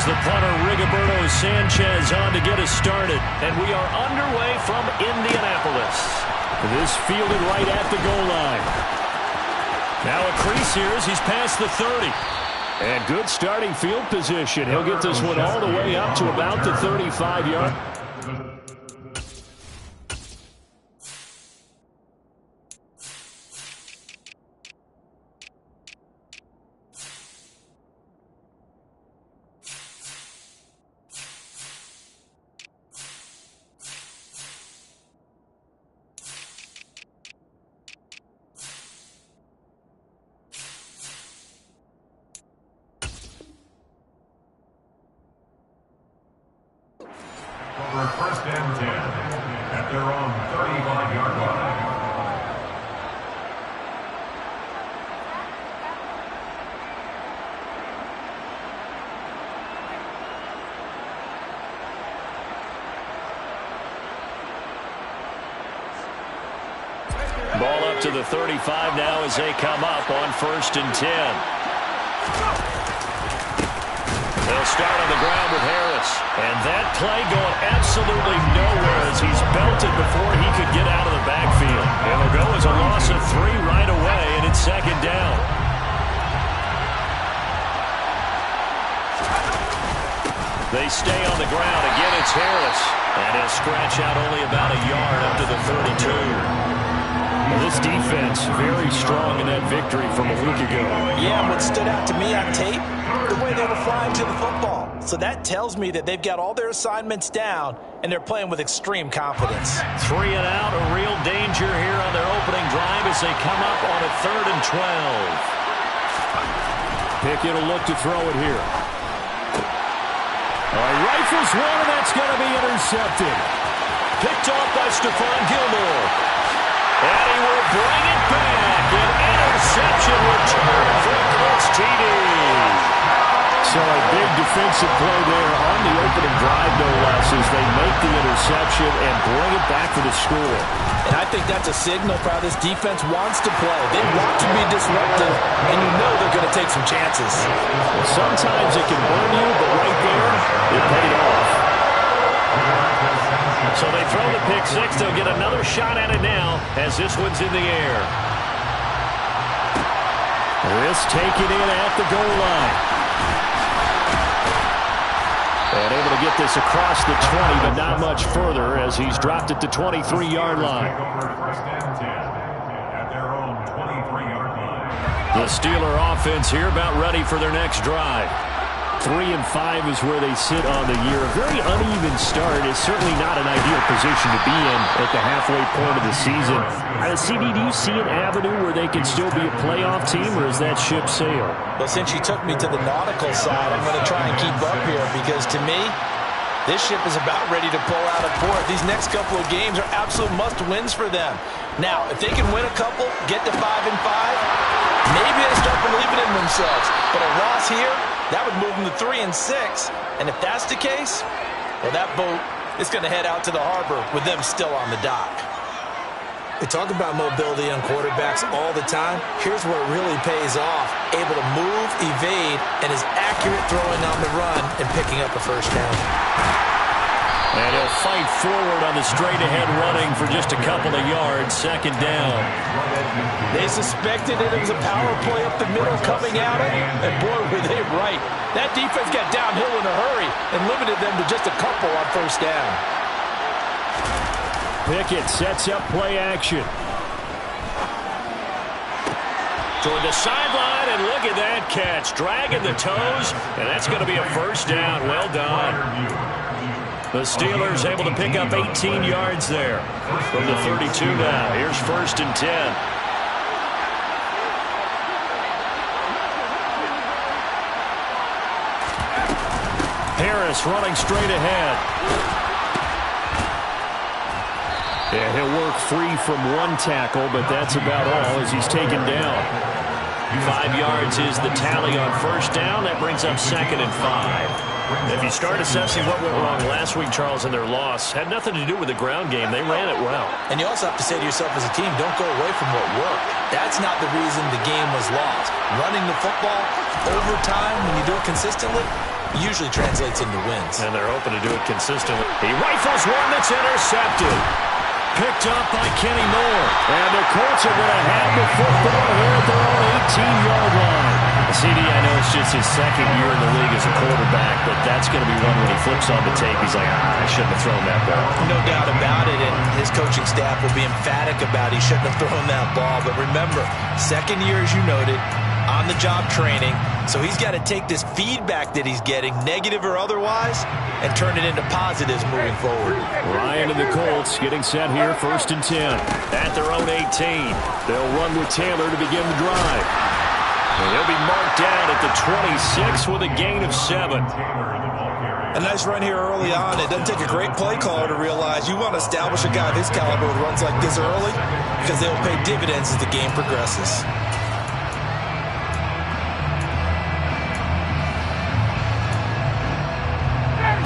brings the punter Rigoberto Sanchez on to get us started. And we are underway from Indianapolis. This fielded right at the goal line. Now a crease here as he's past the 30. And good starting field position. He'll get this one all the way up to about the 35-yard. For first and 10 at their own 35-yard line. Ball up to the 35 now as they come up on first and 10. They'll start on the ground with Harris. And that play going absolutely nowhere as he's belted before he could get out of the backfield. It'll go as a loss of 3 right away, and it's second down. They stay on the ground. Again, it's Harris. And he'll scratch out only about a yard up to the 32. Well, this defense very strong in that victory from a week ago. Yeah, what stood out to me on tape, the way they were flying to the football. So that tells me that they've got all their assignments down, and they're playing with extreme confidence. 3 and out, a real danger here on their opening drive as they come up on a 3rd and 12. Pickett will look to throw it here. Rifles one, and that's going to be intercepted. Picked off by Stephon Gilmore. And he will bring it back. An interception return for Colts TD. So a big defensive play there on the opening drive, no less, as they make the interception and bring it back for the score. And I think that's a signal for how this defense wants to play. They want to be disruptive, and you know they're going to take some chances. Well, sometimes it can burn you, but right there, it paid off. So they throw the pick six. They'll get another shot at it now as this one's in the air. This taken in at the goal line. And able to get this across the 20, but not much further as he's dropped at the 23-yard line. The Steeler offense here about ready for their next drive. 3 and 5 is where they sit on the year. A very uneven start is certainly not an ideal position to be in at the halfway point of the season. CD, do you see an avenue where they can still be a playoff team, or is that ship sailed? Well, since you took me to the nautical side, I'm going to try and keep up here because to me, this ship is about ready to pull out of port. These next couple of games are absolute must-wins for them. Now, if they can win a couple, get to 5 and 5, maybe they start believing in themselves. But a loss here, that would move them to 3 and 6. And if that's the case, well, that boat is going to head out to the harbor with them still on the dock. We talk about mobility on quarterbacks all the time. Here's where it really pays off. Able to move, evade, and is accurate throwing on the run and picking up a first down. And he'll fight forward on the straight-ahead running for just a couple of yards. Second down. They suspected it was a power play up the middle coming at it, and boy, were they right. That defense got downhill in a hurry and limited them to just a couple on first down. Pickett sets up play action. Toward the sideline, and look at that catch. Dragging the toes, and that's going to be a first down. Well done. The Steelers able to pick up 18 yards there from the 32 now. Here's first and 10. Harris running straight ahead. Yeah, he'll work free from one tackle, but that's about all as he's taken down. 5 yards is the tally on first down. That brings up second and 5. If you start assessing what went wrong last week, Charles, in their loss, had nothing to do with the ground game. They ran it well. And you also have to say to yourself as a team, don't go away from what worked. That's not the reason the game was lost. Running the football over time, when you do it consistently, usually translates into wins. And they're hoping to do it consistently. He rifles one that's intercepted. Picked up by Kenny Moore. And the Colts are going to have the football here at their own 18-yard line. CD, I know it's just his second year in the league as a quarterback, but that's going to be one when he flips on the tape. He's like, I shouldn't have thrown that ball. No doubt about it, and his coaching staff will be emphatic about he shouldn't have thrown that ball. But remember, second year, as you noted, on-the-job training, so he's got to take this feedback that he's getting, negative or otherwise, and turn it into positives moving forward. Ryan and the Colts getting set here, 1st and 10 at their own 18. They'll run with Taylor to begin the drive. And he'll be marked down at the 26 with a gain of 7. A nice run here early on. It doesn't take a great play caller to realize you want to establish a guy of his caliber with runs like this early because they'll pay dividends as the game progresses.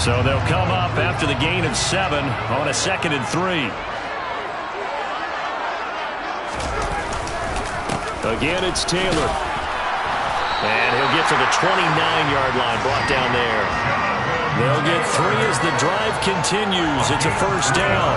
So they'll come up after the gain of 7 on a 2nd and 3. Again, it's Taylor. And he'll get to the 29-yard line, brought down there. They'll get 3 as the drive continues. It's a 1st down.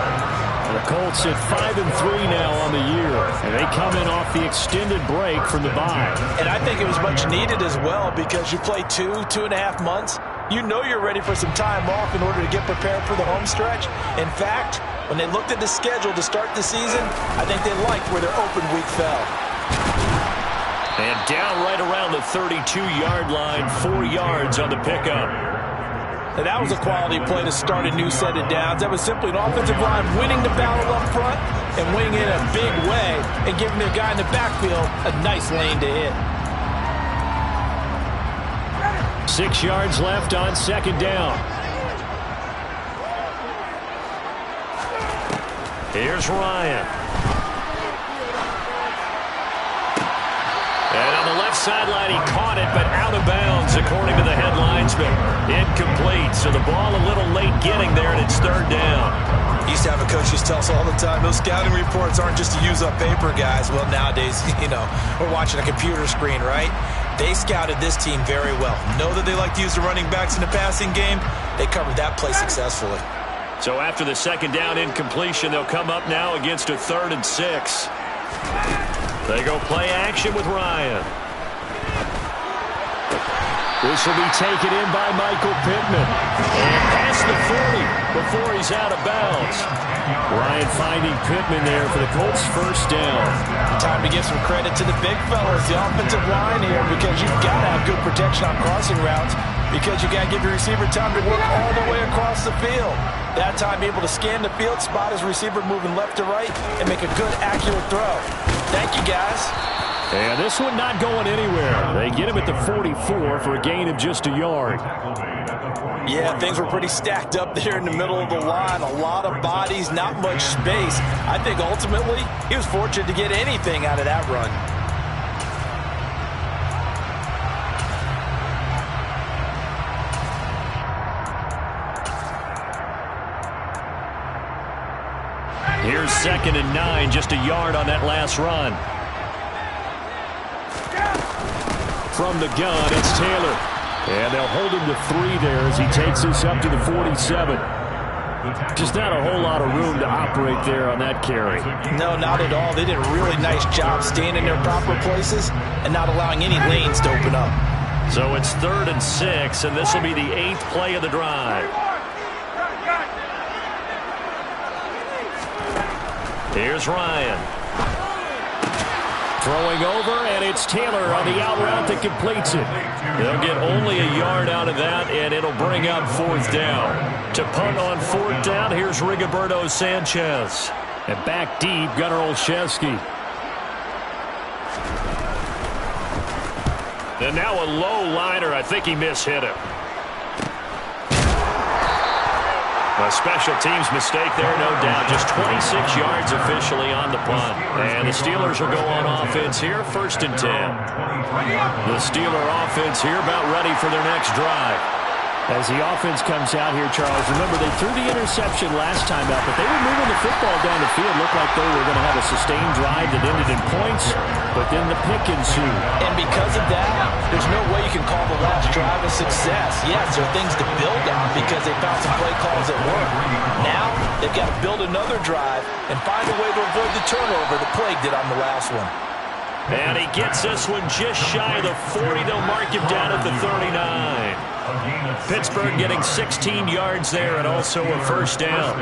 And the Colts at 5 and 3 now on the year. And they come in off the extended break from the bye. And I think it was much needed as well because you play 2.5 months. You know you're ready for some time off in order to get prepared for the home stretch. In fact, when they looked at the schedule to start the season, I think they liked where their open week fell. And down right around the 32-yard line, 4 yards on the pickup. And that was a quality play to start a new set of downs. That was simply an offensive line winning the battle up front and winning it in a big way and giving their guy in the backfield a nice lane to hit. 6 yards left on 2nd down. Here's Ryan. And on the left sideline, he caught it, but out of bounds, according to the headlinesman. Incomplete, so the ball a little late getting there, and it's 3rd down. Used to have a coach used to tell us all the time, those scouting reports aren't just to use up paper, guys. Well, nowadays, we're watching a computer screen, right? They scouted this team very well. Know that they like to use the running backs in the passing game. They covered that play successfully. So after the 2nd down incompletion, they'll come up now against a 3rd and 6. They go play action with Ryan. This will be taken in by Michael Pittman. And past the 40 before he's out of bounds. Ryan finding Pittman there for the Colts' 1st down. Time to give some credit to the big fellas, the offensive line here, because you've got to have good protection on crossing routes because you got to give your receiver time to work all the way across the field. That time able to scan the field, spot his receiver moving left to right, and make a good, accurate throw. Thank you, guys. And this one not going anywhere. They get him at the 44 for a gain of just a yard. Yeah, things were pretty stacked up there in the middle of the line. A lot of bodies, not much space. I think ultimately he was fortunate to get anything out of that run. Here's 2nd and 9, just a yard on that last run. From the gun, it's Taylor. And they'll hold him to 3 there as he takes this up to the 47. Just not a whole lot of room to operate there on that carry. No, not at all. They did a really nice job staying in their proper places and not allowing any lanes to open up. So it's 3rd and 6, and this will be the 8th play of the drive. Here's Ryan. Throwing over, and it's Taylor on the out route that completes it. They'll get only a yard out of that, and it'll bring up 4th down. To punt on 4th down, here's Rigoberto Sanchez. And back deep, Gunnar Olszewski. And now a low liner. I think he mishit him. A special teams mistake there, no doubt. Just 26 yards officially on the punt. And the Steelers will go on offense here, 1st and 10. The Steeler offense here about ready for their next drive. As the offense comes out here, Charles, remember they threw the interception last time out, but they were moving the football down the field. Looked like they were going to have a sustained drive that ended in points, but then the pick ensued. And because of that, there's no way you can call the last drive a success. Yes, there are things to build on because they found some play calls that work. Now, they've got to build another drive and find a way to avoid the turnover that plagued it on the last one. And he gets this one just shy of the 40. They'll mark him down at the 39. Pittsburgh getting 16 yards there and also a first down.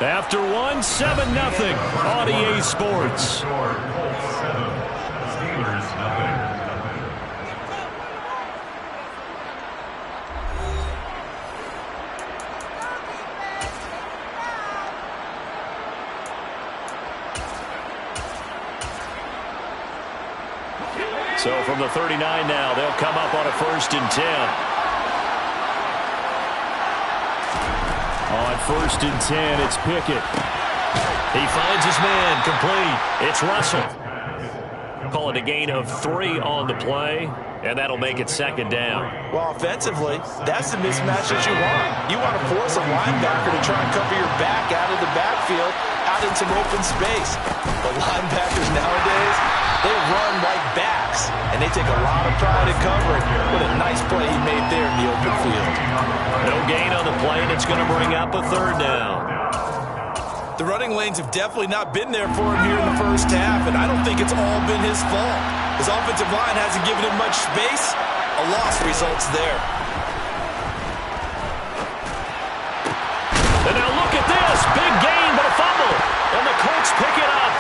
After one, 7-0 on EA Sports. Steelers, nothing. So from the 39 now, they'll come up on a 1st and 10. On 1st and 10, it's Pickett. He finds his man, complete. It's Russell. Call it a gain of 3 on the play, and that'll make it 2nd down. Well, offensively, that's the mismatch that you want. You want to force a linebacker to try and cover your back out of the backfield, out in some open space. But linebackers nowadays, they run like backs, and they take a lot of pride in covering. What a nice play he made there in the open field. No gain on the play, and it's going to bring up a 3rd down. The running lanes have definitely not been there for him here in the first half, and I don't think it's all been his fault. His offensive line hasn't given him much space. A loss results there. And now look at this. Big gain, but a fumble. And the Colts pick it up.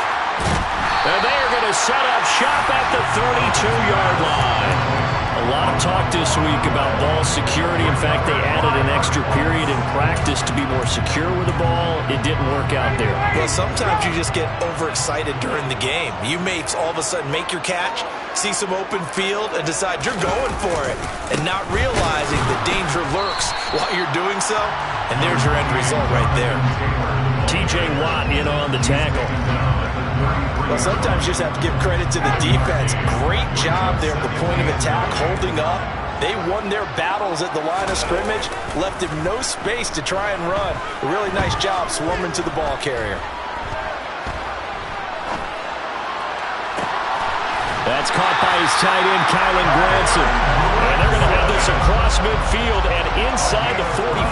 And they are going to set up shop at the 32-yard line. A lot of talk this week about ball security. In fact, they added an extra period in practice to be more secure with the ball. It didn't work out there. Well, sometimes you just get overexcited during the game. You may all of a sudden make your catch, see some open field, and decide you're going for it, and not realizing the danger lurks while you're doing so. And there's your end result right there. T.J. Watt in on the tackle. Well, sometimes you just have to give credit to the defense. Great job there at the point of attack, holding up. They won their battles at the line of scrimmage, left him no space to try and run. A really nice job swarming to the ball carrier. That's caught by his tight end, Kylan Granson. And they're going to have this across midfield and inside the 45.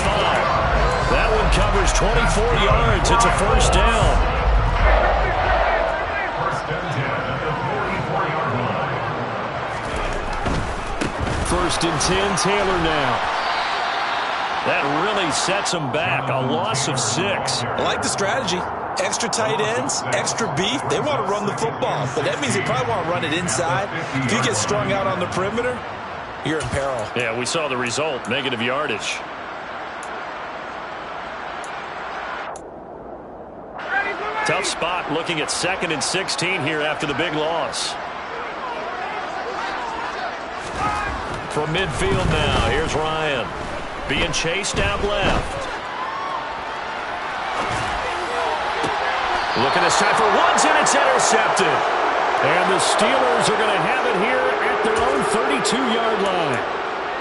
That one covers 24 yards. It's a first down. First and 10, Taylor now. That really sets them back. A loss of 6. I like the strategy. Extra tight ends, extra beef. They want to run the football, but that means they probably want to run it inside. If you get strung out on the perimeter, you're in peril. Yeah, we saw the result, negative yardage. Tough spot looking at 2nd and 16 here after the big loss. From midfield now, here's Ryan. Being chased out left. Looking this time for Woods, and it's intercepted. And the Steelers are going to have it here at their own 32-yard line.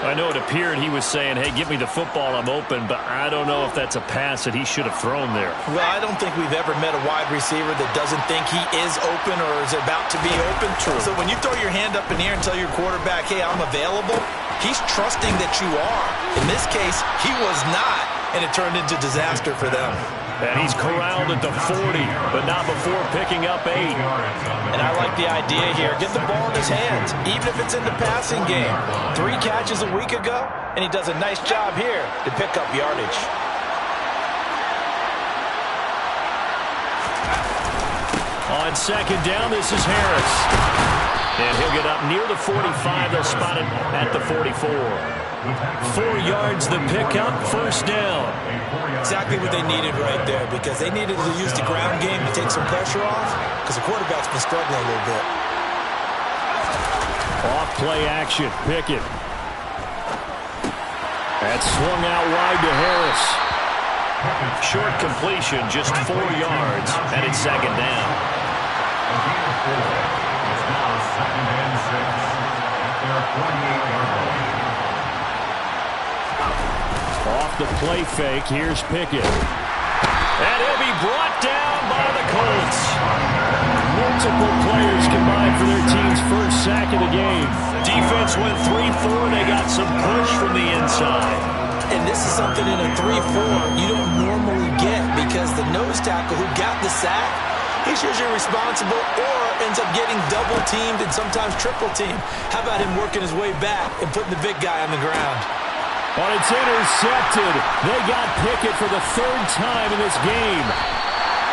I know it appeared he was saying, hey, give me the football, I'm open, but I don't know if that's a pass that he should have thrown there. Well, I don't think we've ever met a wide receiver that doesn't think he is open or is about to be open. True. So when you throw your hand up in the air and tell your quarterback, hey, I'm available, he's trusting that you are. In this case, he was not, and it turned into disaster for them. And he's corralled at the 40, but not before picking up 8. And I like the idea here. Get the ball in his hands, even if it's in the passing game. 3 catches a week ago, and he does a nice job here to pick up yardage. On 2nd down, this is Harris. And he'll get up near the 45. They'll spot it at the 44. 4 yards the pickup, first down. Exactly what they needed right there, because they needed to use the ground game to take some pressure off, because the quarterback's been struggling a little bit. Off play action, Pickett. That's swung out wide to Harris. Short completion, just 4 yards, and it's 2nd down. Second and 6 at their 48-yard line. Off the play fake, here's Pickett. And he'll be brought down by the Colts. Multiple players combined for their team's first sack of the game. Defense went 3-4. They got some push from the inside. And this is something in a 3-4 you don't normally get because the nose tackle who got the sack, he's usually responsible or ends up getting double-teamed and sometimes triple-teamed. How about him working his way back and putting the big guy on the ground? But it's intercepted. They got Pickett for the third time in this game.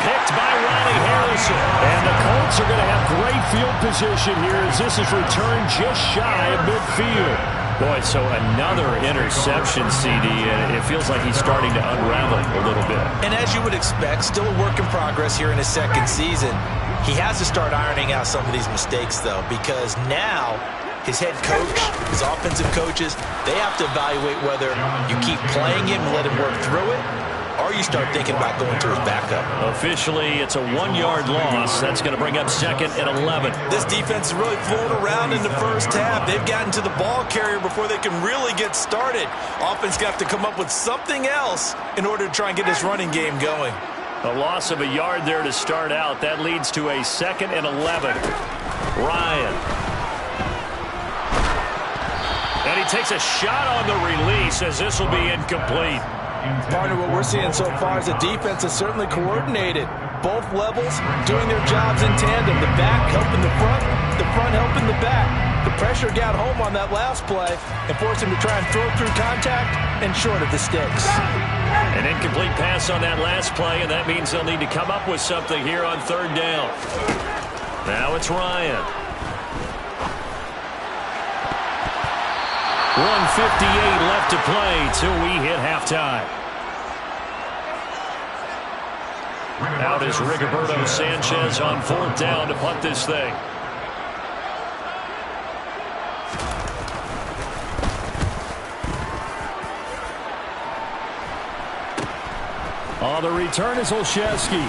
Picked by Ronnie Harrison. And the Colts are going to have great field position here as this is returned just shy of midfield. Boy, so another interception, CD, and it feels like he's starting to unravel a little bit. And as you would expect, still a work in progress here in his second season. He has to start ironing out some of these mistakes, though, because now his head coach, his offensive coaches, they have to evaluate whether you keep playing him and let him work through it, or you start thinking about going to his backup. Officially, it's a 1-yard loss. That's going to bring up second and 11. This defense is really flown around in the first half. They've gotten to the ball carrier before they can really get started. Offense got to come up with something else in order to try and get this running game going. A loss of a yard there to start out. That leads to a second and 11. Ryan. And he takes a shot on the release as this will be incomplete. Partner, what we're seeing so far is the defense is certainly coordinated. Both levels doing their jobs in tandem. The back helping the front helping the back. The pressure got home on that last play and forced him to try and throw through contact and short of the sticks. An incomplete pass on that last play, and that means they'll need to come up with something here on third down. Now it's Ryan. 1:58 left to play till we hit halftime. Out is Rigoberto Sanchez on fourth down to punt this thing. On the return is Olszewski.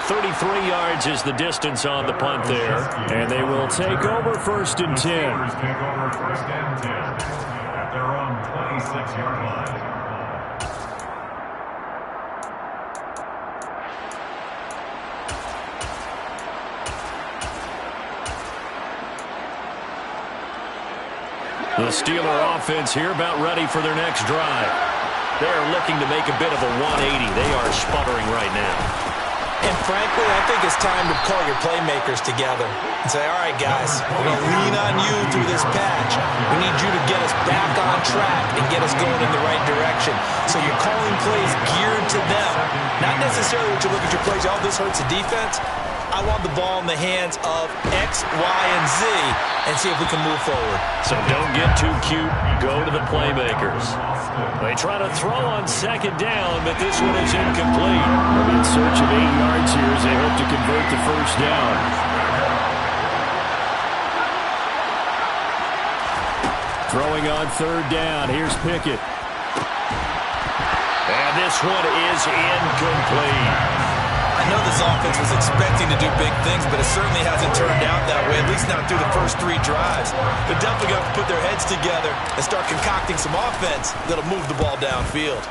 33 yards is the distance on the punt there. And they will take over first and 10. Take over first and 10 at their own 26-yard line. The Steeler offense here about ready for their next drive. They're looking to make a bit of a 180. They are sputtering right now. And frankly, I think it's time to call your playmakers together and say, all right, guys, we're going to lean on you through this patch. We need you to get us back on track and get us going in the right direction. So you're calling plays geared to them. Not necessarily what you look at your plays, oh, this hurts the defense. I want the ball in the hands of X, Y, and Z and see if we can move forward. So don't get too cute. Go to the playmakers. They try to throw on second down, but this one is incomplete. They're in search of 8 yards here as they hope to convert the first down. Throwing on third down. Here's Pickett. And this one is incomplete. I know this offense was expecting to do big things, but it certainly hasn't turned out that way, at least not through the first 3 drives. They're definitely going to put their heads together and start concocting some offense that'll move the ball downfield.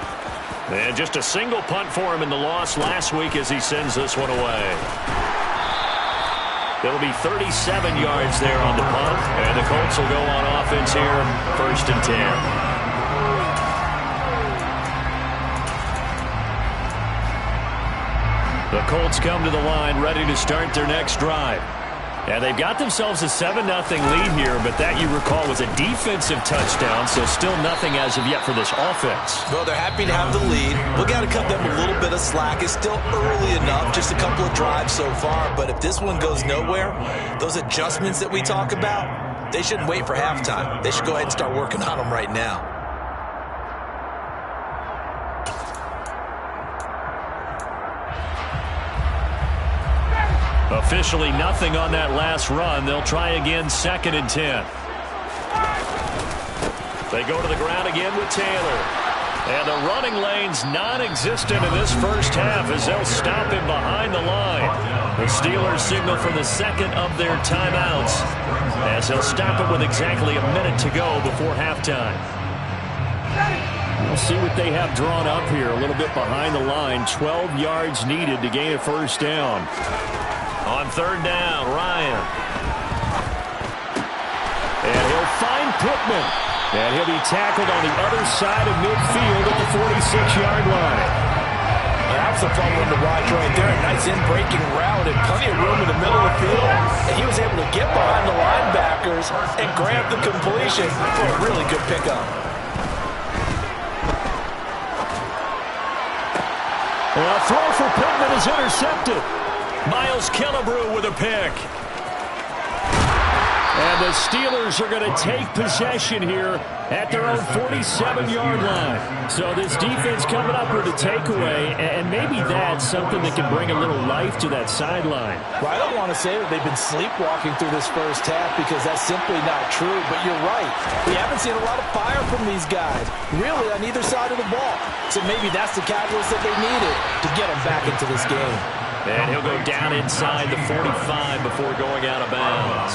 And just a single punt for him in the loss last week as he sends this one away. It'll be 37 yards there on the punt, and the Colts will go on offense here, first and 10. The Colts come to the line ready to start their next drive. And they've got themselves a 7-0 lead here, but that, you recall, was a defensive touchdown, so still nothing as of yet for this offense. Well, they're happy to have the lead. We've got to cut them a little bit of slack. It's still early enough, just a couple of drives so far, but if this one goes nowhere, those adjustments that we talk about, they shouldn't wait for halftime. They should go ahead and start working on them right now. Officially nothing on that last run. They'll try again, second and 10. They go to the ground again with Taylor. And the running lane's non-existent in this first half as they'll stop him behind the line. The Steelers signal for the second of their timeouts as they'll stop it with exactly a minute to go before halftime. We'll see what they have drawn up here. A little bit behind the line. 12 yards needed to gain a first down. On third down, Ryan. And he'll find Pittman. And he'll be tackled on the other side of midfield at the 46-yard line. That's a fun one to watch right there. A nice in-breaking route and plenty of room in the middle of the field. And he was able to get behind the linebackers and grab the completion for a really good pickup. Well, a throw for Pittman is intercepted. Miles Killebrew with a pick. And the Steelers are going to take possession here at their own 47-yard line. So this defense coming up with a takeaway, and maybe that's something that can bring a little life to that sideline. Well, I don't want to say that they've been sleepwalking through this first half because that's simply not true, but you're right. We haven't seen a lot of fire from these guys, really on either side of the ball. So maybe that's the catalyst that they needed to get them back into this game. And he'll go down inside the 45 before going out of bounds.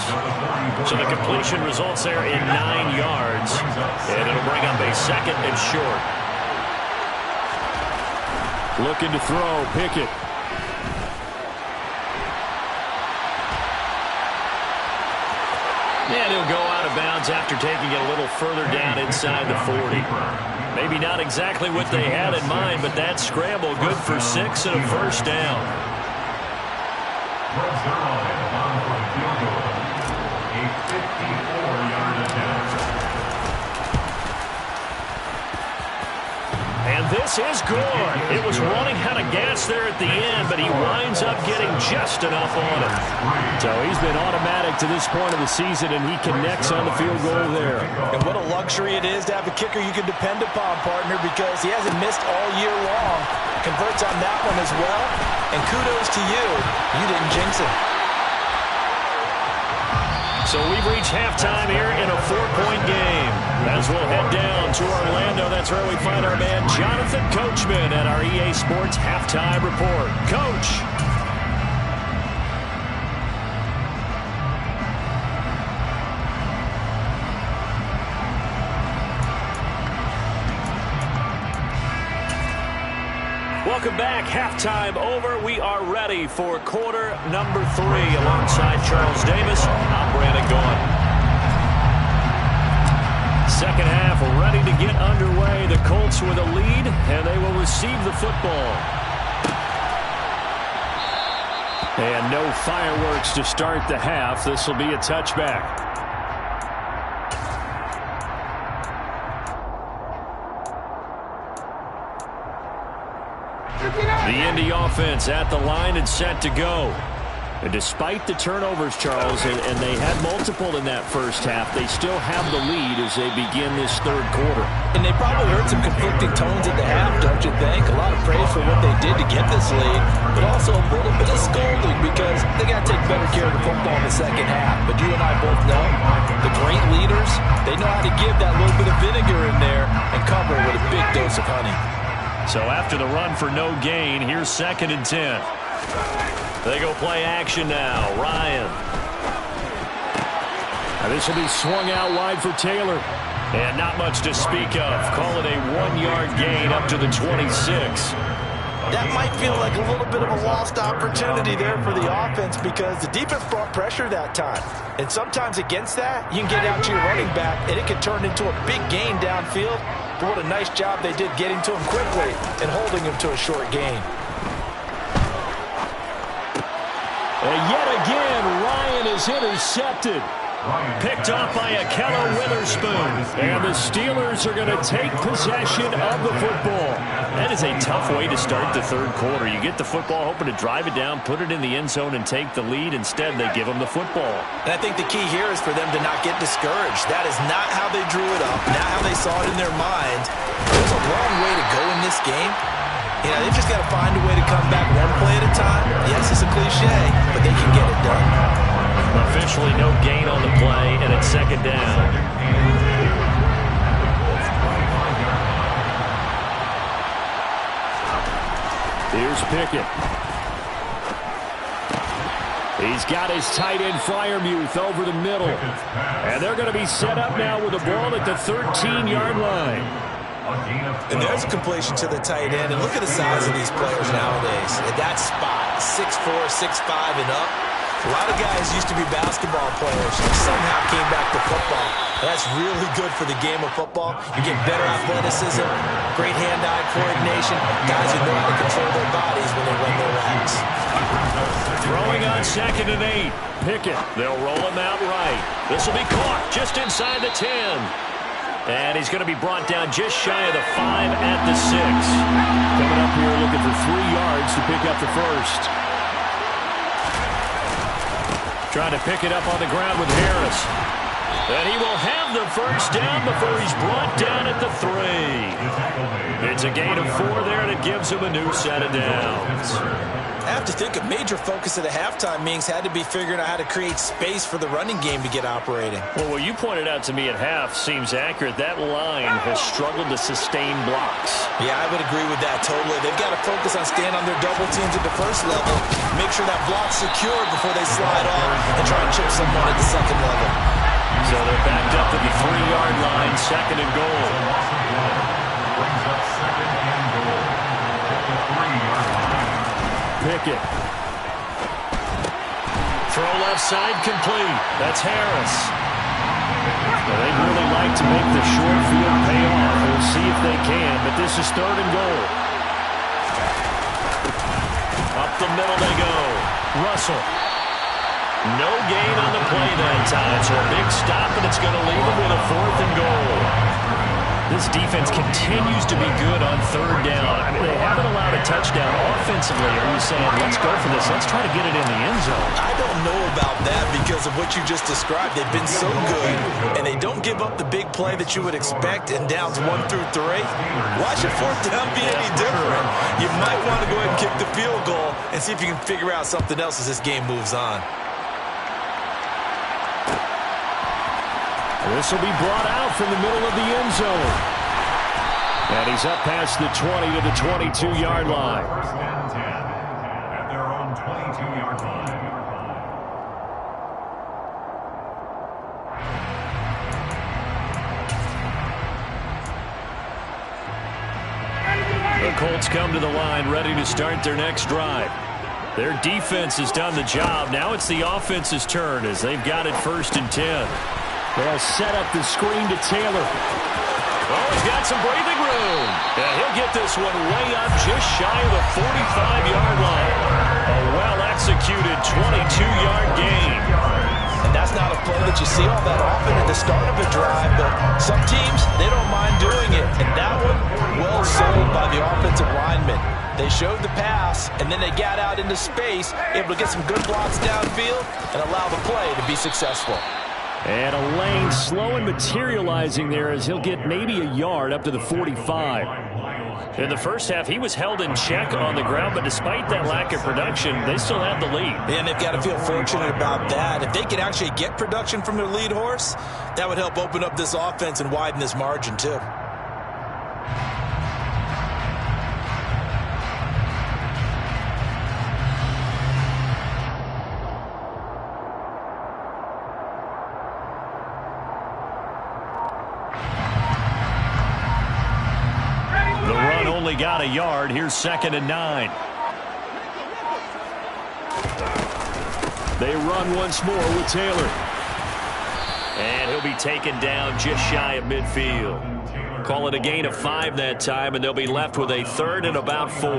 So the completion results there in 9 yards. And it'll bring up a second and short. Looking to throw, Pickett. And he'll go out of bounds after taking it a little further down inside the 40. Maybe not exactly what they had in mind, but that scramble good for 6 and a first down. And this is good. It was running out of gas there at the end, but he winds up getting just enough on it. So he's been automatic to this point of the season, and he connects on the field goal there. And what a luxury it is to have a kicker you can depend upon, partner, because he hasn't missed all year long. Converts on that one as well. And kudos to you. You didn't jinx him. So we've reached halftime here in a 4-point game. As we'll head down to Orlando, that's where we find our man Jonathan Coachman at our EA Sports Halftime Report. Coach. Welcome back. Halftime over. We are ready for quarter number 3 alongside Charles Davis. I'm Brandon Gaughan. Second half ready to get underway. The Colts with a lead, and they will receive the football. And no fireworks to start the half. This will be a touchback. The Indy offense at the line and set to go. And despite the turnovers, Charles, and they had multiple in that first half, they still have the lead as they begin this third quarter. And they probably heard some conflicting tones at the half, don't you think? A lot of praise for what they did to get this lead, but also a little bit of scolding because they got to take better care of the football in the second half. But you and I both know the great leaders, they know how to give that little bit of vinegar in there and cover with a big dose of honey. So after the run for no gain, here's 2nd and 10. They go play action now. Ryan. Now this will be swung out wide for Taylor. And not much to speak of. Call it a 1-yard gain up to the 26. That might feel like a little bit of a lost opportunity there for the offense because the defense brought pressure that time. And sometimes against that, you can get out to your running back, and it can turn into a big gain downfield. But what a nice job they did getting to him quickly and holding him to a short gain. And yet again, Ryan is intercepted. Picked off by Akello Witherspoon. And the Steelers are going to take possession of the football. That is a tough way to start the third quarter. You get the football, hoping to drive it down, put it in the end zone, and take the lead. Instead, they give them the football. And I think the key here is for them to not get discouraged. That is not how they drew it up, not how they saw it in their minds. There's a long way to go in this game. You know, they've just got to find a way to come back one play at a time. Yes, it's a cliche, but they can get it done. Officially no gain on the play, and it's 2nd down. Here's Pickett. He's got his tight end Freiermuth over the middle. And they're going to be set up now with the ball at the 13-yard line. And there's a completion to the tight end. And look at the size of these players nowadays. At that spot, 6'4", 6'5", and up. A lot of guys used to be basketball players who somehow came back to football. That's really good for the game of football. You get better athleticism, great hand-eye coordination, guys who know how to control their bodies when they run their routes. Throwing on 2nd and 8. Pickett. They'll roll him out right. This will be caught just inside the 10. And he's going to be brought down just shy of the 5 at the 6. Coming up here looking for 3 yards to pick up the first. Trying to pick it up on the ground with Harris. And he will have the first down before he's brought down at the 3. It's a gain of 4 there, and it gives him a new set of downs. I have to think a major focus at the halftime means had to be figuring out how to create space for the running game to get operating. Well, what you pointed out to me at half seems accurate. That line has struggled to sustain blocks. Yeah, I would agree with that totally. They've got to focus on staying on their double teams at the first level, make sure that block's secured before they slide off and try and chip someone at the second level. So they're backed up at the 3-yard line, 2nd and goal. Brings up 2nd and goal at the 3-yard line. Pickett. Throw left side complete. That's Harris. Well, they'd really like to make the short field pay off. We'll see if they can, but this is 3rd and goal. Up the middle they go. Russell. No gain on the play that time, so a big stop, and it's going to leave them with a 4th and goal. This defense continues to be good on 3rd down. I mean, they haven't allowed a touchdown offensively. Are you saying, let's go for this, let's try to get it in the end zone? I don't know about that because of what you just described. They've been so good, and they don't give up the big play that you would expect in downs 1 through 3. Why should 4th down be any different? You might want to go ahead and kick the field goal and see if you can figure out something else as this game moves on. This will be brought out from the middle of the end zone. And he's up past the 20 to the 22-yard line. 1st and 10 at their own 22-yard line. The Colts come to the line ready to start their next drive. Their defense has done the job. Now it's the offense's turn as they've got it 1st and 10. They'll set up the screen to Taylor. Oh, he's got some breathing room. And he'll get this one way up just shy of the 45-yard line. A well-executed 22-yard gain. And that's not a play that you see all that often at the start of a drive, but some teams, they don't mind doing it. And that one, well sold by the offensive lineman. They showed the pass, and then they got out into space, able to get some good blocks downfield and allow the play to be successful. And a lane slow and materializing there as he'll get maybe a yard up to the 45. In the first half, he was held in check on the ground, but despite that lack of production, they still have the lead. And they've got to feel fortunate about that. If they can actually get production from their lead horse, that would help open up this offense and widen this margin too. Got a yard. Here's 2nd and 9. They run once more with Taylor. And he'll be taken down just shy of midfield. Call it a gain of 5 that time, and they'll be left with a 3rd and about 4.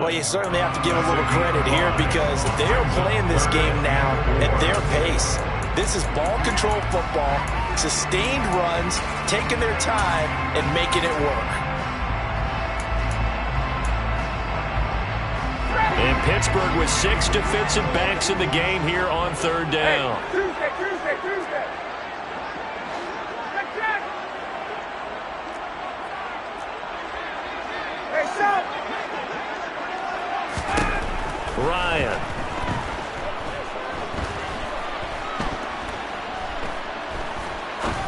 Well, you certainly have to give a little credit here because they are playing this game now at their pace. This is ball control football, sustained runs, taking their time, and making it work. And Pittsburgh with 6 defensive backs in the game here on 3rd down. Hey, Tuesday. Hey, stop. Ryan.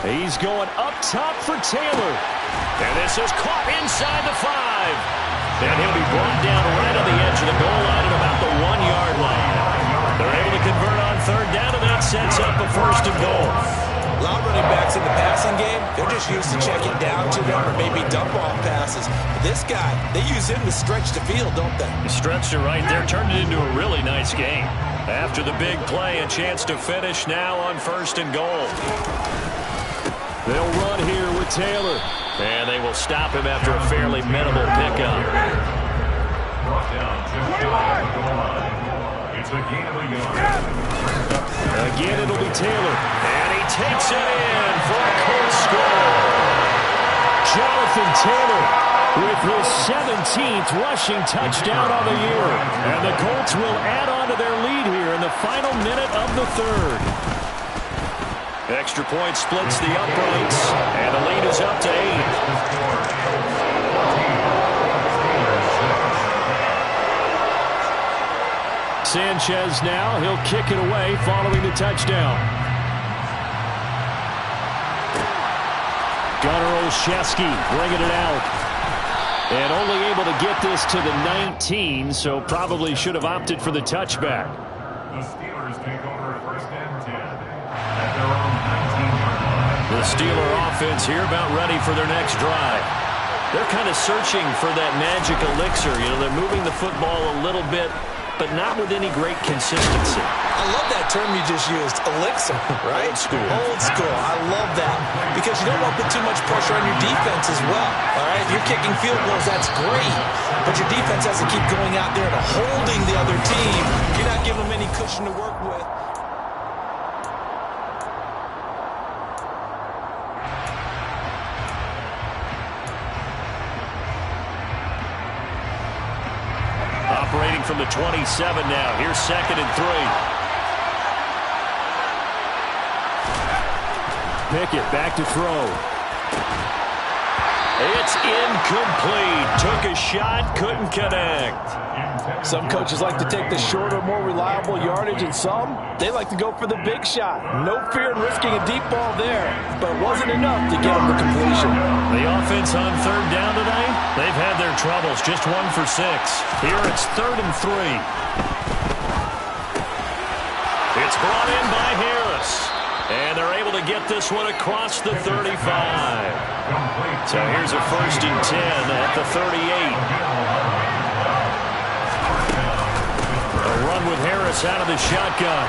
He's going up top for Taylor. And this is caught inside the 5. And he'll be brought down right on the edge of the goal line at about the 1-yard line. They're able to convert on third down, and that sets up a first and goal. A lot of running backs in the passing game, they're just used to checking down to them or maybe dump-off passes. But this guy, they use him to stretch the field, don't they? He stretched it right there, turned it into a really nice game. After the big play, a chance to finish now on first and goal. They'll run here with Taylor. And they will stop him after a fairly minimal pickup. Brought down just shy of the goal line. It's a gain of a yard. Again, it'll be Taylor. And he takes it in for a Colts score. Jonathan Taylor with his 17th rushing touchdown on the year. And the Colts will add on to their lead here in the final minute of the third. Extra point splits the uprights, and the lead is up to 8. Sanchez now, he'll kick it away following the touchdown. Gunnar Olszewski bringing it out. And only able to get this to the 19, so probably should have opted for the touchback. The Steelers take over at first and 10 at their own 19-yard line. The Steeler offense here about ready for their next drive. They're kind of searching for that magic elixir. You know, they're moving the football a little bit, but not with any great consistency. I love that term you just used, elixir, right? Old school. Old school. I love that because you don't want to put too much pressure on your defense as well, all right? If you're kicking field goals, that's great, but your defense has to keep going out there and holding the other team. You're not giving them any cushion to work with. Operating from the 27 now. Here's 2nd and 3. Pickett back to throw. It's incomplete. Took a shot, couldn't connect. Some coaches like to take the shorter, more reliable yardage, and some, they like to go for the big shot. No fear in risking a deep ball there, but it wasn't enough to get them the completion. The offense on third down tonight, they've had their troubles. Just 1 for 6. Here it's 3rd and 3. It's brought in by Harris. And they're able to get this one across the 35. So here's a 1st and 10 at the 38. A run with Harris out of the shotgun.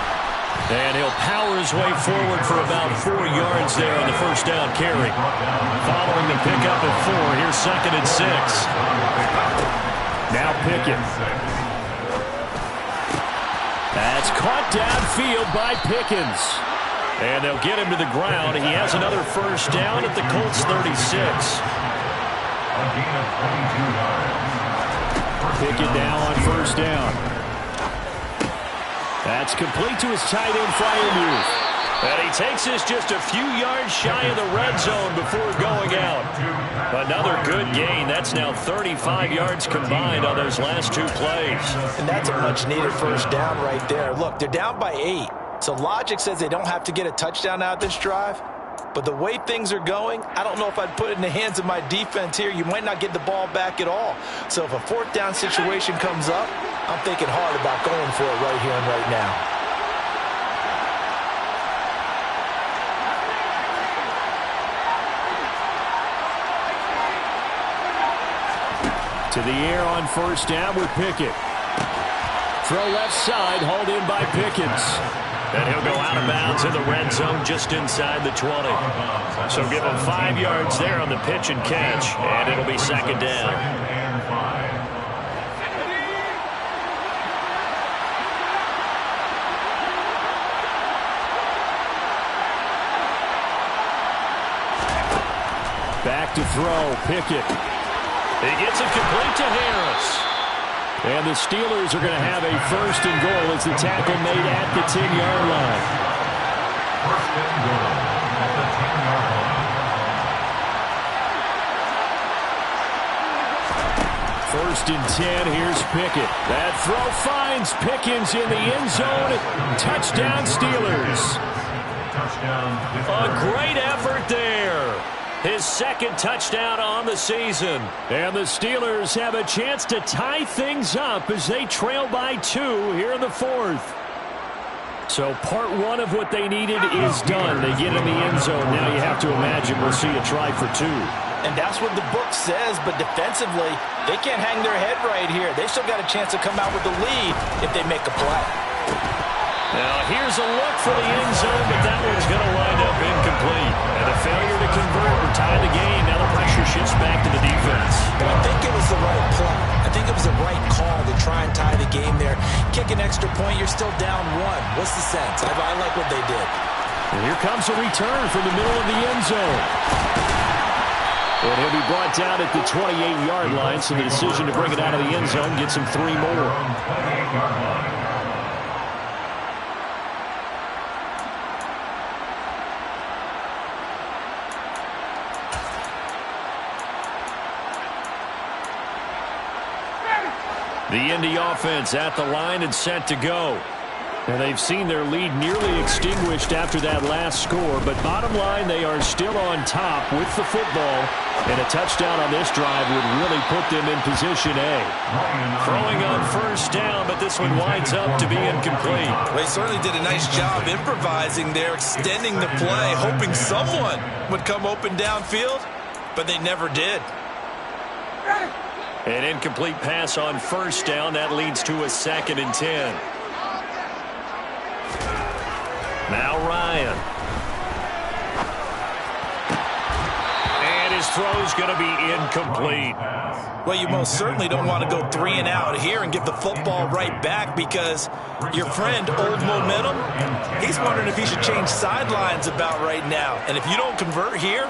And he'll power his way forward for about 4 yards there on the first down carry. Following the pickup of 4, here's 2nd and 6. Now Pickett. That's caught downfield by Pickens. And they'll get him to the ground. He has another first down at the Colts 36. A gain of 22 yards. Pickett now on first down. That's complete to his tight end Freiermuth. And he takes this just a few yards shy of the red zone before going out. Another good gain. That's now 35 yards combined on those last 2 plays. And that's a much-needed first down right there. Look, they're down by 8. So logic says they don't have to get a touchdown out of this drive. But the way things are going, I don't know if I'd put it in the hands of my defense here. You might not get the ball back at all. So if a 4th down situation comes up, I'm thinking hard about going for it right here and right now. To the air on first down with Pickett. Throw left side, hauled in by Pickens. And he'll go out of bounds in the red zone just inside the 20. So give him 5 yards there on the pitch and catch, and it'll be 2nd down. Back to throw, Pickett. He gets it complete to Harris. And the Steelers are going to have a 1st and goal as the tackle made at the 10-yard line. 1st and goal at the 10-yard line. 1st and 10, here's Pickett. That throw finds Pickens in the end zone. Touchdown, Steelers. Touchdown. A great effort there. His second touchdown on the season. And the Steelers have a chance to tie things up as they trail by 2 here in the fourth. So part one of what they needed is done. They get in the end zone. Now you have to imagine we'll see a try for 2. And that's what the book says, but defensively, they can't hang their head right here. They still got a chance to come out with the lead if they make a play. Now here's a look for the end zone, but that one's going to wind up incomplete. And a failure to convert or tie the game. Now the pressure shifts back to the defense. I think it was the right play. I think it was the right call to try and tie the game there. Kick an extra point, you're still down 1. What's the sense? I like what they did. And here comes a return from the middle of the end zone. And he'll be brought down at the 28-yard line, so the decision to bring it out of the end zone gets him 3 more. The Indy offense at the line and set to go. And they've seen their lead nearly extinguished after that last score. But bottom line, they are still on top with the football. And a touchdown on this drive would really put them in position A. Throwing on first down, but this one winds up to be incomplete. Well, they certainly did a nice job improvising there, extending the play, hoping someone would come open downfield, but they never did. An incomplete pass on first down. That leads to a 2nd and 10. Now Ryan. And his throw's going to be incomplete. Well, you most certainly don't want to go 3 and out here and give the football right back because your friend, Old Momentum, he's wondering if he should change sidelines about right now. And if you don't convert here,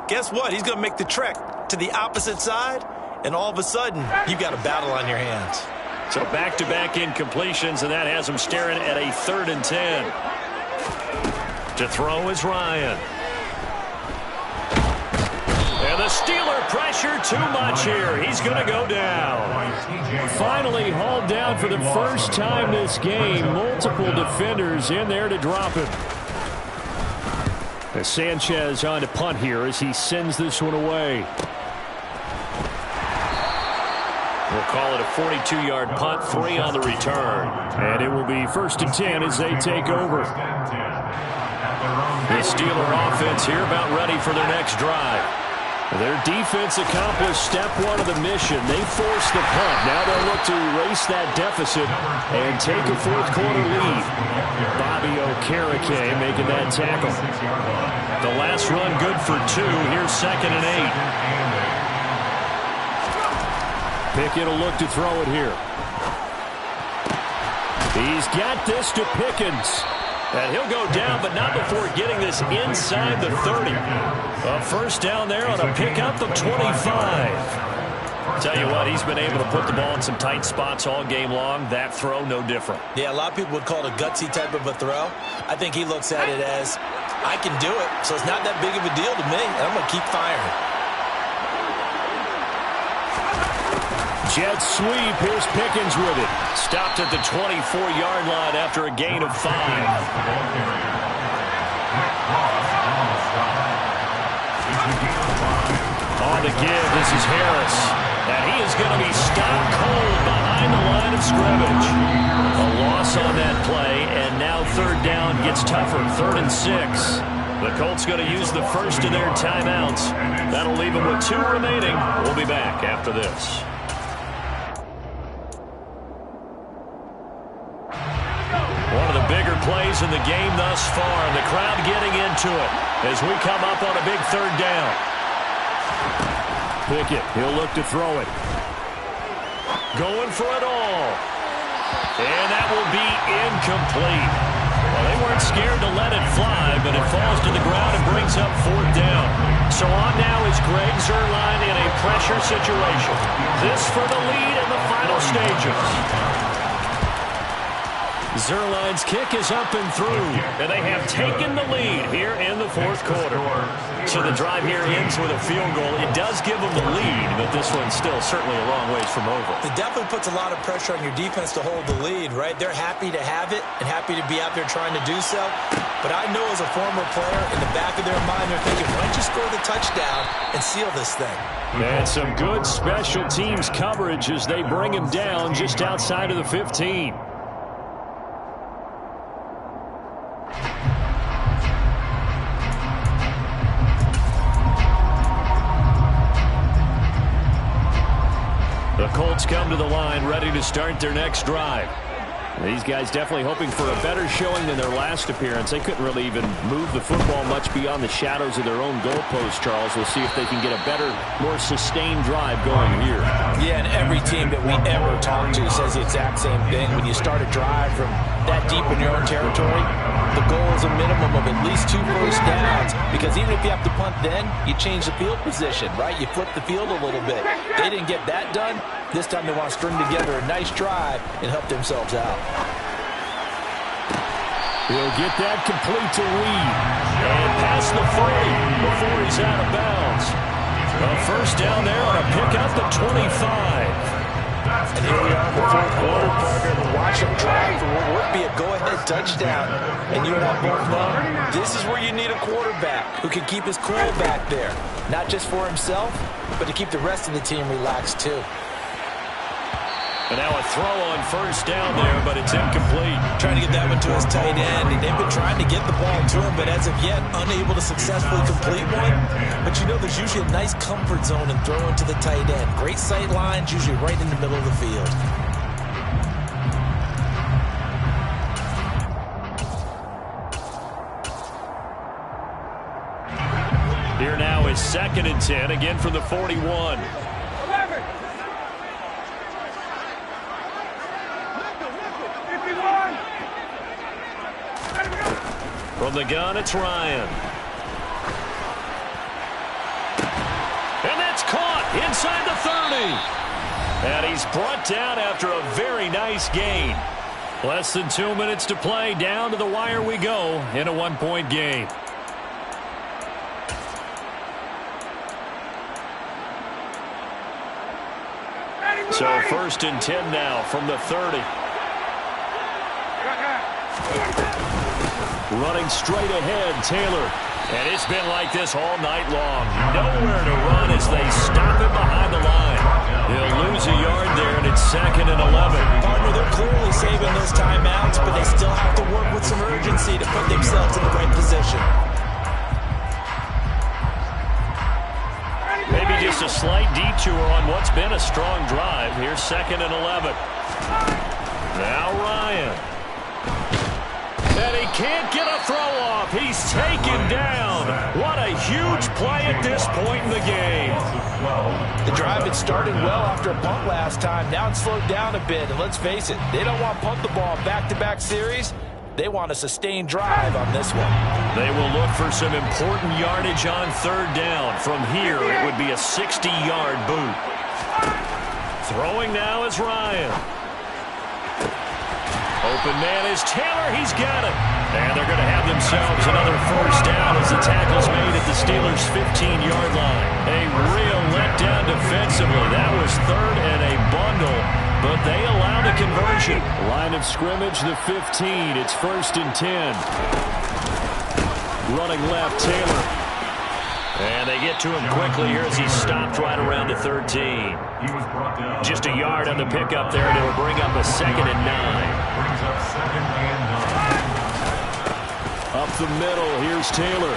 guess what? He's going to make the trek to the opposite side, and all of a sudden, you've got a battle on your hands. So back-to-back incompletions, and that has him staring at a 3rd and 10. To throw is Ryan. And the Steeler pressure too much here. He's going to go down. Finally hauled down for the first time this game. Multiple defenders in there to drop him. As Sanchez on to punt here as he sends this one away. We'll call it a 42-yard punt, 3 on the return. And it will be 1st and 10 as they take over. The Steeler offense here about ready for their next drive. Their defense accomplished step 1 of the mission. They forced the punt. Now they'll look to erase that deficit and take a 4th quarter lead. Bobby Okereke making that tackle. The last run good for 2. Here's 2nd and 8. Pickett will look to throw it here. He's got this to Pickens. And he'll go down, but not before getting this inside the 30. A first down there on a pickup of 25. Tell you what, he's been able to put the ball in some tight spots all game long. That throw, no different. Yeah, a lot of people would call it a gutsy type of a throw. I think he looks at it as, I can do it, so it's not that big of a deal to me, and I'm going to keep firing. Jet sweep. Here's Pickens with it. Stopped at the 24-yard line after a gain of 5. On the give, this is Harris. And he is going to be stopped cold behind the line of scrimmage. A loss on that play, and now 3rd down gets tougher. 3rd and 6. The Colts going to use the first of their timeouts. That'll leave them with 2 remaining. We'll be back after this. One of the bigger plays in the game thus far, and the crowd getting into it as we come up on a big 3rd down. Pickett, he'll look to throw it. Going for it all. And that will be incomplete. Well, they weren't scared to let it fly, but it falls to the ground and brings up 4th down. So on now is Greg Zuerlein in a pressure situation. This for the lead in the final stages. Zerline's kick is up and through, and they have taken the lead here in the fourth quarter. So the drive here ends with a field goal. It does give them the lead, but this one's still certainly a long ways from over. It definitely puts a lot of pressure on your defense to hold the lead, right? They're happy to have it and happy to be out there trying to do so. But I know as a former player, in the back of their mind, they're thinking, why don't you score the touchdown and seal this thing? And some good special teams coverage as they bring him down just outside of the 15. The Colts come to the line ready to start their next drive. These guys definitely hoping for a better showing than their last appearance. They couldn't really even move the football much beyond the shadows of their own goalpost, Charles. We'll see if they can get a better, more sustained drive going here. Yeah, and every team that we ever talk to says the exact same thing. When you start a drive from that deep in your own territory, the goal is a minimum of at least 2 first downs, because even if you have to punt then, you change the field position, right? You flip the field a little bit. They didn't get that done. This time they want to string together a nice drive and help themselves out. He'll get that complete to Reed. And past the 40 before he's out of bounds. A first down there on a pickup at 25. And here we are in the fourth quarter, Parker, and watch them drive for what would be a go-ahead touchdown. And you and I both know this is where you need a quarterback who can keep his cool back there. Not just for himself, but to keep the rest of the team relaxed too. And now a throw on first down there, but it's incomplete. Trying to get that one to his tight end, and they've been trying to get the ball to him, but as of yet, unable to successfully complete one. But you know there's usually a nice comfort zone in throwing to the tight end. Great sight lines, usually right in the middle of the field. Here now is 2nd and 10, again from the 41. From the gun, it's Ryan. And that's caught inside the 30. And he's brought down after a very nice gain. Less than 2 minutes to play. Down to the wire we go in a 1-point game. So 1st and 10 now from the 30. Running straight ahead, Taylor. And it's been like this all night long. Nowhere to run as they stop him behind the line. He'll lose a yard there, and it's 2nd and 11. Partner, they're clearly saving those timeouts, but they still have to work with some urgency to put themselves in the right position. Maybe just a slight detour on what's been a strong drive. Here's 2nd and 11. Now Ryan. And he can't get a throw off. He's taken down. What a huge play at this point in the game. The drive had started well after a punt last time. Now it's slowed down a bit. And let's face it, they don't want to punt the ball back-to-back series. They want a sustained drive on this one. They will look for some important yardage on 3rd down. From here, it would be a 60-yard boot. Throwing now is Ryan. Open man is Taylor. He's got it. And they're going to have themselves another first down as the tackle's made at the Steelers' 15-yard line. A real letdown defensively. That was 3rd and a bundle, but they allowed a conversion. Line of scrimmage, the 15. It's 1st and 10. Running left, Taylor. And they get to him quickly here as he stopped right around the 13. Just a yard on the pickup there, and it'll bring up a 2nd and 9. Brings up 2nd and 9. Up the middle, here's Taylor.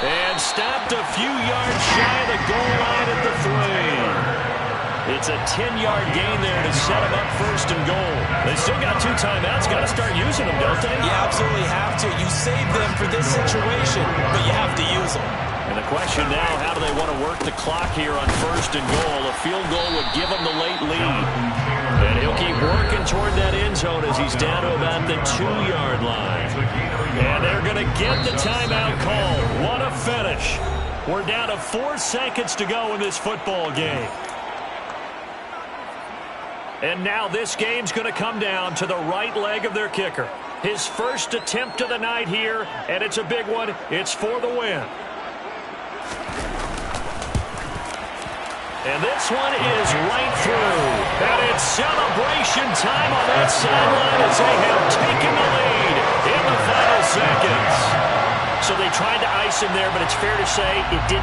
And stopped a few yards shy of the goal line at the 3. It's a 10-yard gain there to set them up 1st and goal. They still got 2 timeouts. Got to start using them, don't they? You absolutely have to. You save them for this situation, but you have to use them. And the question now, how do they want to work the clock here on 1st and goal? A field goal would give them the late lead. And he'll keep working toward that end zone as he's down to about the 2-yard line. And they're going to get the timeout call. What a finish. We're down to 4 seconds to go in this football game. And now this game's going to come down to the right leg of their kicker. His first attempt of the night here, and it's a big one. It's for the win. And this one is right through. And it's celebration time on that sideline as they have taken the lead in the final seconds. So they tried to ice him there, but it's fair to say it didn't